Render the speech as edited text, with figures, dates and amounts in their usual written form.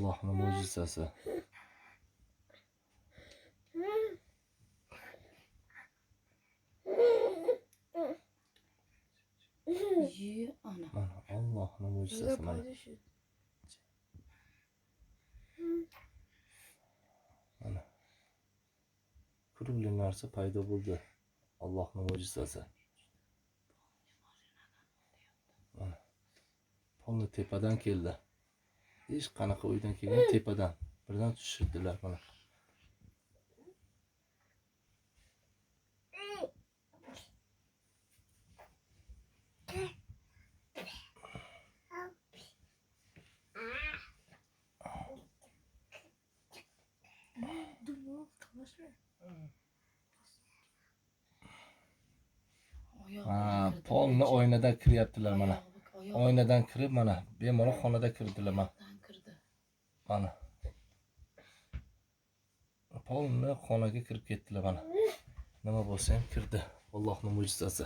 Allohning mo'jizasi. Ana. Mana Allohning mo'jizasi mana. Mana. Kuruli narsa paydo bo'ldi. Allohning mo'jizasi. Mana. Polni tepadan keldi. Hech qanaqa uydan kelgan tepadan. Birdan tushirdilar mana. Polni oynadan kiryaptilar mana. Oynadan kirib mana bemalol xonada kirdilar mana. Mana. Polni xonaga kirib ketdilar mana. Nima bo'lsa ham kirdi. Allohning mo'jizasi.